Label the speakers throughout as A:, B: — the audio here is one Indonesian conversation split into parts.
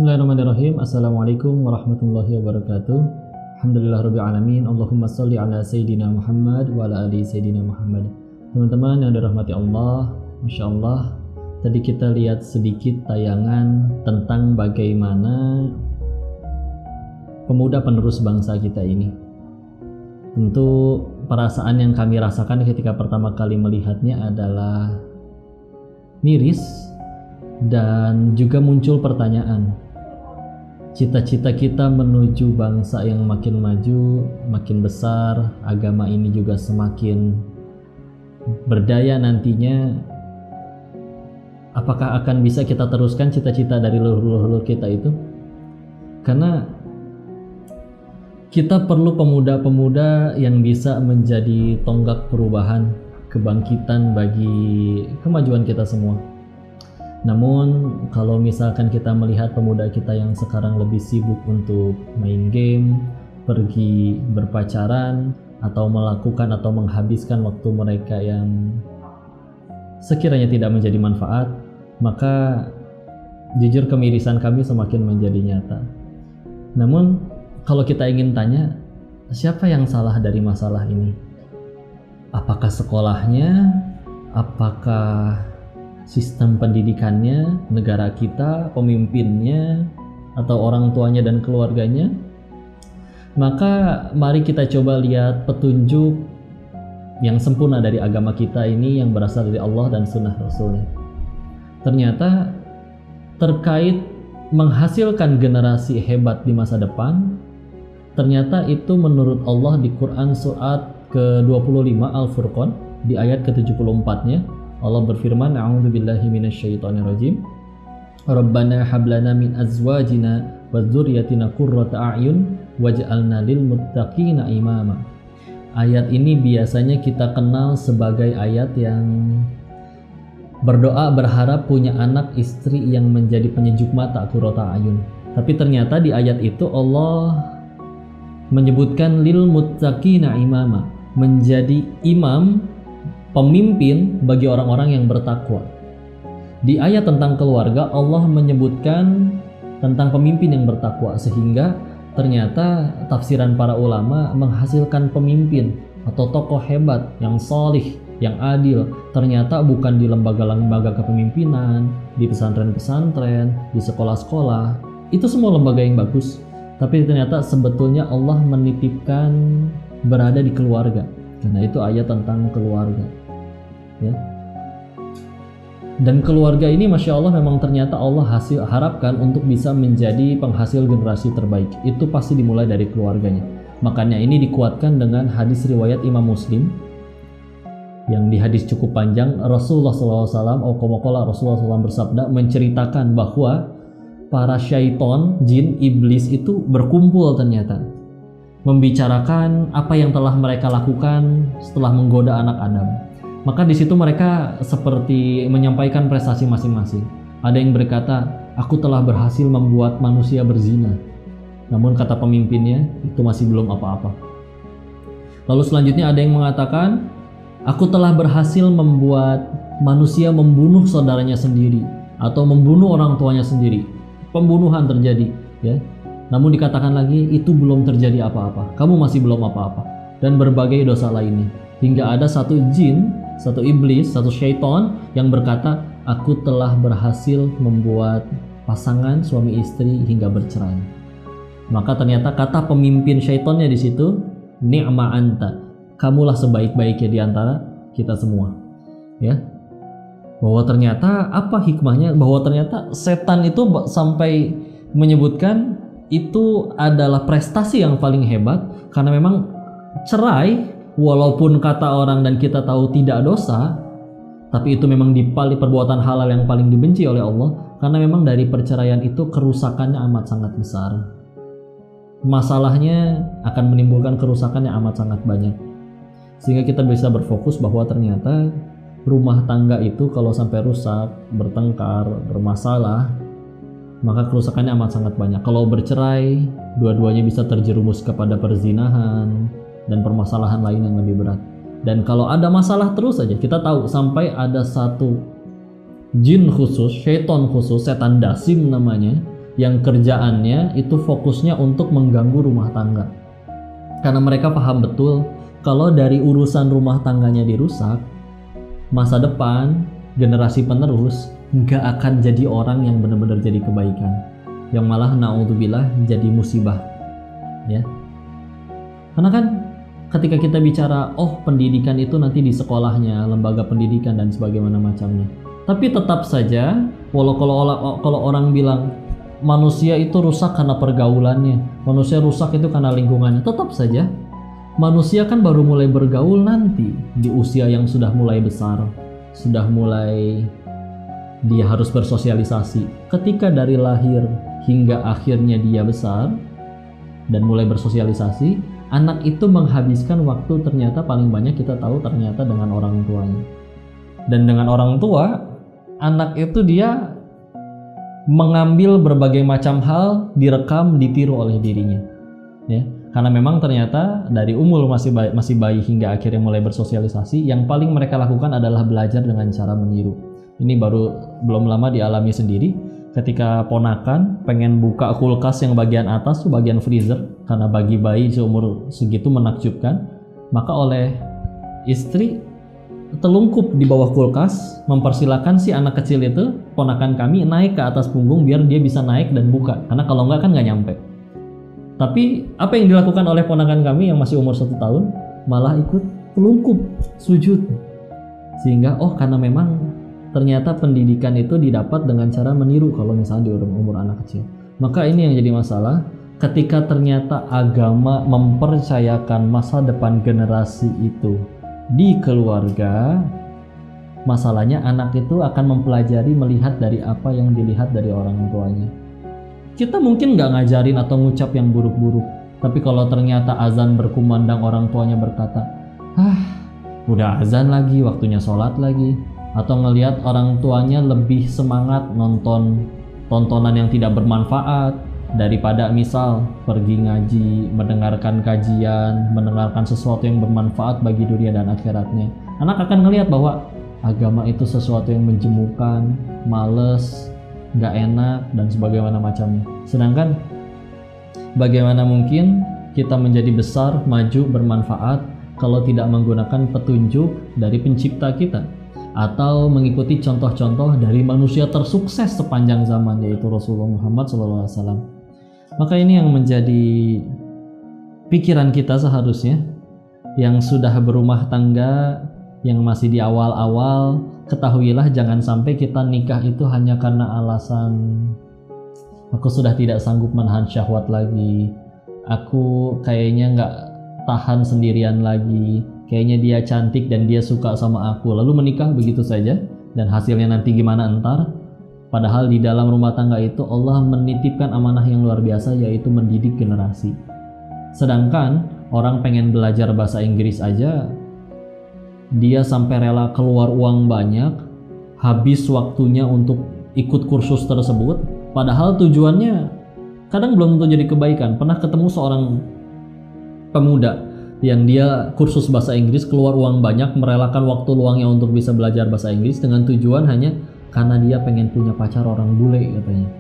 A: Bismillahirrahmanirrahim. Assalamualaikum warahmatullahi wabarakatuh. Alhamdulillahirabbil alamin. Allahumma shalli ala sayyidina Muhammad wa ala ali sayyidina Muhammad. Teman-teman yang dirahmati Allah, Masya Allah, tadi kita lihat sedikit tayangan tentang bagaimana pemuda penerus bangsa kita ini. Tentu perasaan yang kami rasakan ketika pertama kali melihatnya adalah miris dan juga muncul pertanyaan. Cita-cita kita menuju bangsa yang makin maju, makin besar, agama ini juga semakin berdaya nantinya. Apakah akan bisa kita teruskan cita-cita dari leluhur kita itu? Karena kita perlu pemuda-pemuda yang bisa menjadi tonggak perubahan, kebangkitan bagi kemajuan kita semua. Namun kalau misalkan kita melihat pemuda kita yang sekarang lebih sibuk untuk main game, pergi berpacaran, atau melakukan atau menghabiskan waktu mereka yang sekiranya tidak menjadi manfaat, maka jujur kemirisan kami semakin menjadi nyata. Namun kalau kita ingin tanya, siapa yang salah dari masalah ini? Apakah sekolahnya? Apakah sistem pendidikannya, negara kita, pemimpinnya, atau orang tuanya dan keluarganya? Maka mari kita coba lihat petunjuk yang sempurna dari agama kita ini yang berasal dari Allah dan sunnah Rasulnya. Ternyata terkait menghasilkan generasi hebat di masa depan, ternyata itu menurut Allah di Quran surat ke-25 Al-Furqan di ayat ke-74-nya Allah berfirman, A'udzubillahi minasyaitonirrajim. Rabbana hablana min azwajina wa dzurriyyatina qurrata a'yun waj'alna lil muttaqina imama. Ayat ini biasanya kita kenal sebagai ayat yang berdoa berharap punya anak istri yang menjadi penyejuk mata, qurrata a'yun. Tapi ternyata di ayat itu Allah menyebutkan lil muttaqina imama, menjadi imam, pemimpin bagi orang-orang yang bertakwa. Di ayat tentang keluarga Allah menyebutkan tentang pemimpin yang bertakwa, sehingga ternyata tafsiran para ulama menghasilkan pemimpin atau tokoh hebat yang salih, yang adil, ternyata bukan di lembaga-lembaga kepemimpinan, di pesantren-pesantren, di sekolah-sekolah. Itu semua lembaga yang bagus, tapi ternyata sebetulnya Allah menitipkan berada di keluarga. Karena itu ayat tentang keluarga, ya. Dan keluarga ini Masya Allah memang ternyata Allah harapkan untuk bisa menjadi penghasil generasi terbaik. Itu pasti dimulai dari keluarganya. Makanya ini dikuatkan dengan hadis riwayat Imam Muslim, yang di hadis cukup panjang. Rasulullah SAW Rasulullah SAW bersabda, menceritakan bahwa para syaiton, jin, iblis itu berkumpul ternyata, membicarakan apa yang telah mereka lakukan setelah menggoda anak Adam. Maka di situ mereka seperti menyampaikan prestasi masing-masing. Ada yang berkata, aku telah berhasil membuat manusia berzina. Namun kata pemimpinnya, itu masih belum apa-apa. Lalu selanjutnya ada yang mengatakan, aku telah berhasil membuat manusia membunuh saudaranya sendiri atau membunuh orang tuanya sendiri. Pembunuhan terjadi, ya. Namun dikatakan lagi, itu belum terjadi apa-apa, kamu masih belum apa-apa, dan berbagai dosa lainnya. Hingga ada satu jin, satu iblis, satu syaitan yang berkata, aku telah berhasil membuat pasangan suami istri hingga bercerai. Maka ternyata kata pemimpin syaitannya di situ, ni'ma anta, kamulah sebaik-baiknya di antara kita semua, ya. Bahwa ternyata apa hikmahnya, bahwa ternyata setan itu sampai menyebutkan itu adalah prestasi yang paling hebat, karena memang cerai walaupun kata orang dan kita tahu tidak dosa, tapi itu memang dipali perbuatan halal yang paling dibenci oleh Allah, karena memang dari perceraian itu kerusakannya amat sangat besar. Masalahnya akan menimbulkan kerusakan yang amat sangat banyak, sehingga kita bisa berfokus bahwa ternyata rumah tangga itu kalau sampai rusak, bertengkar, bermasalah, maka kerusakannya amat sangat banyak. Kalau bercerai, dua-duanya bisa terjerumus kepada perzinahan dan permasalahan lain yang lebih berat. Dan kalau ada masalah terus saja, kita tahu sampai ada satu jin khusus, syaitan khusus, setan dasim namanya, yang kerjaannya itu fokusnya untuk mengganggu rumah tangga. Karena mereka paham betul kalau dari urusan rumah tangganya dirusak, masa depan generasi penerus nggak akan jadi orang yang benar-benar jadi kebaikan, yang malah naudzubillah jadi musibah, ya. Karena kan ketika kita bicara pendidikan itu nanti di sekolahnya, lembaga pendidikan dan sebagaimana macamnya, tapi tetap saja kalau orang bilang manusia itu rusak karena pergaulannya, manusia rusak itu karena lingkungannya, tetap saja manusia kan baru mulai bergaul nanti di usia yang sudah mulai besar, sudah mulai dia harus bersosialisasi. Ketika dari lahir hingga akhirnya dia besar dan mulai bersosialisasi, anak itu menghabiskan waktu ternyata paling banyak kita tahu ternyata dengan orang tuanya. Dan dengan orang tua, anak itu dia mengambil berbagai macam hal, direkam, ditiru oleh dirinya, ya. Karena memang ternyata dari umur masih bayi hingga akhirnya mulai bersosialisasi, yang paling mereka lakukan adalah belajar dengan cara meniru. Ini belum lama dialami sendiri ketika ponakan pengen buka kulkas yang bagian atas tuh bagian freezer, karena bagi bayi seumur segitu menakjubkan, maka oleh istri telungkup di bawah kulkas, mempersilahkan si anak kecil itu, ponakan kami, naik ke atas punggung biar dia bisa naik dan buka, karena kalau enggak kan nggak nyampe. Tapi apa yang dilakukan oleh ponakan kami yang masih umur 1 tahun, malah ikut telungkup, sujud. Sehingga karena memang ternyata pendidikan itu didapat dengan cara meniru kalau misalnya di umur anak kecil. Maka ini yang jadi masalah, ketika ternyata agama mempercayakan masa depan generasi itu di keluarga, masalahnya anak itu akan mempelajari melihat dari apa yang dilihat dari orang tuanya. Kita mungkin nggak ngajarin atau ngucap yang buruk-buruk, tapi kalau ternyata azan berkumandang orang tuanya berkata, udah azan lagi, waktunya sholat lagi, atau ngelihat orang tuanya lebih semangat nonton tontonan yang tidak bermanfaat daripada misal pergi ngaji, mendengarkan kajian, mendengarkan sesuatu yang bermanfaat bagi dunia dan akhiratnya, anak akan ngelihat bahwa agama itu sesuatu yang menjemukan, males, gak enak, dan sebagaimana macamnya. Sedangkan bagaimana mungkin kita menjadi besar, maju, bermanfaat kalau tidak menggunakan petunjuk dari pencipta kita atau mengikuti contoh-contoh dari manusia tersukses sepanjang zaman, yaitu Rasulullah Muhammad SAW. Maka ini yang menjadi pikiran kita seharusnya, yang sudah berumah tangga, yang masih di awal-awal, ketahuilah jangan sampai kita nikah itu hanya karena alasan aku sudah tidak sanggup menahan syahwat lagi, aku kayaknya gak tahan sendirian lagi, kayaknya dia cantik dan dia suka sama aku, lalu menikah begitu saja, dan hasilnya nanti gimana entar. Padahal di dalam rumah tangga itu Allah menitipkan amanah yang luar biasa, yaitu mendidik generasi. Sedangkan orang pengen belajar bahasa Inggris aja, dia sampai rela keluar uang banyak, habis waktunya untuk ikut kursus tersebut, padahal tujuannya kadang belum tentu jadi kebaikan. Pernah ketemu seorang pemuda yang dia kursus bahasa Inggris, keluar uang banyak, merelakan waktu luangnya untuk bisa belajar bahasa Inggris dengan tujuan hanya karena dia pengen punya pacar orang bule katanya.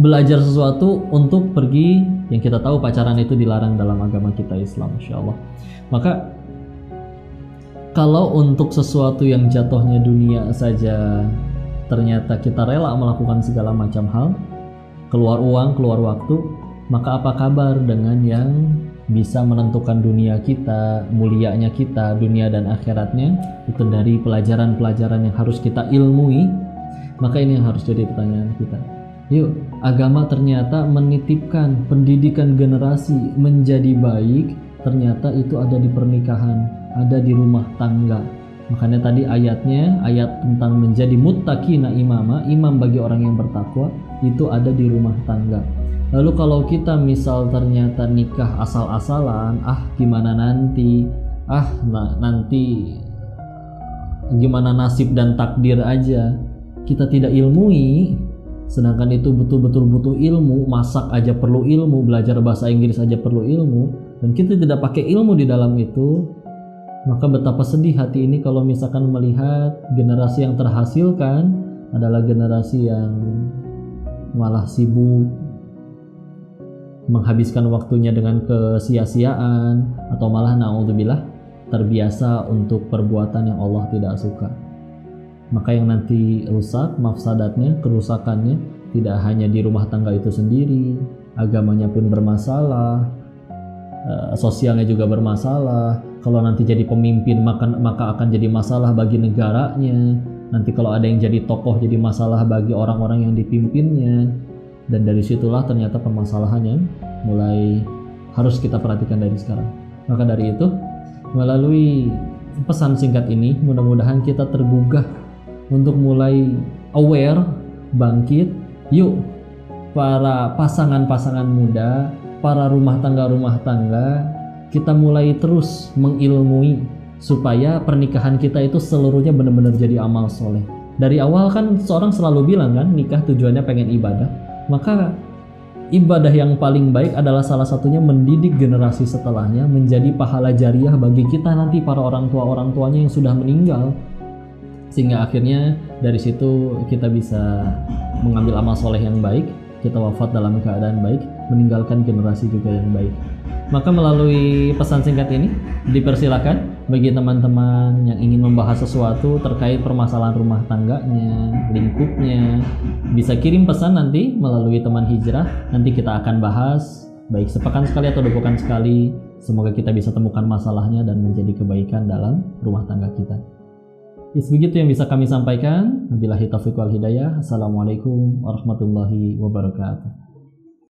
A: Belajar sesuatu untuk pergi, yang kita tahu pacaran itu dilarang dalam agama kita Islam, Masya Allah. Maka kalau untuk sesuatu yang jatuhnya dunia saja ternyata kita rela melakukan segala macam hal, keluar uang, keluar waktu, maka apa kabar dengan yang bisa menentukan dunia kita, mulianya kita, dunia dan akhiratnya, itu dari pelajaran-pelajaran yang harus kita ilmui. Maka ini yang harus jadi pertanyaan kita. Yuk, agama ternyata menitipkan pendidikan generasi menjadi baik, ternyata itu ada di pernikahan, ada di rumah tangga. Makanya tadi ayatnya, ayat tentang menjadi muttaqina imama, imam bagi orang yang bertakwa, itu ada di rumah tangga. Lalu kalau kita misal ternyata nikah asal-asalan, gimana nanti, nanti gimana nasib dan takdir aja, kita tidak ilmui, sedangkan itu betul-betul butuh ilmu, masak aja perlu ilmu, belajar bahasa Inggris aja perlu ilmu, dan kita tidak pakai ilmu di dalam itu, maka betapa sedih hati ini kalau misalkan melihat generasi yang terhasilkan adalah generasi yang malah sibuk menghabiskan waktunya dengan kesia-siaan, atau malah na'udzubillah terbiasa untuk perbuatan yang Allah tidak suka. Maka yang nanti rusak, mafsadatnya, kerusakannya tidak hanya di rumah tangga itu sendiri, agamanya pun bermasalah, sosialnya juga bermasalah. Kalau nanti jadi pemimpin maka akan jadi masalah bagi negaranya. Nanti kalau ada yang jadi tokoh jadi masalah bagi orang-orang yang dipimpinnya. Dan dari situlah ternyata permasalahannya mulai harus kita perhatikan dari sekarang. Maka dari itu, melalui pesan singkat ini mudah-mudahan kita tergugah untuk mulai aware, bangkit. Yuk para pasangan-pasangan muda, para rumah tangga, kita mulai terus mengilmui supaya pernikahan kita itu seluruhnya benar-benar jadi amal soleh. Dari awal kan seorang selalu bilang kan, nikah tujuannya pengen ibadah. Maka ibadah yang paling baik adalah salah satunya mendidik generasi setelahnya menjadi pahala jariah bagi kita nanti para orang tuanya yang sudah meninggal. Sehingga akhirnya dari situ kita bisa mengambil amal soleh yang baik, kita wafat dalam keadaan baik, meninggalkan generasi juga yang baik. Maka melalui pesan singkat ini dipersilakan bagi teman-teman yang ingin membahas sesuatu terkait permasalahan rumah tangganya, lingkupnya, bisa kirim pesan nanti melalui teman hijrah. Nanti kita akan bahas baik sepekan sekali atau 2 pekan sekali. Semoga kita bisa temukan masalahnya dan menjadi kebaikan dalam rumah tangga kita. Begitu yang bisa kami sampaikan. Wabillahi taufiq wal hidayah. Assalamualaikum warahmatullahi wabarakatuh.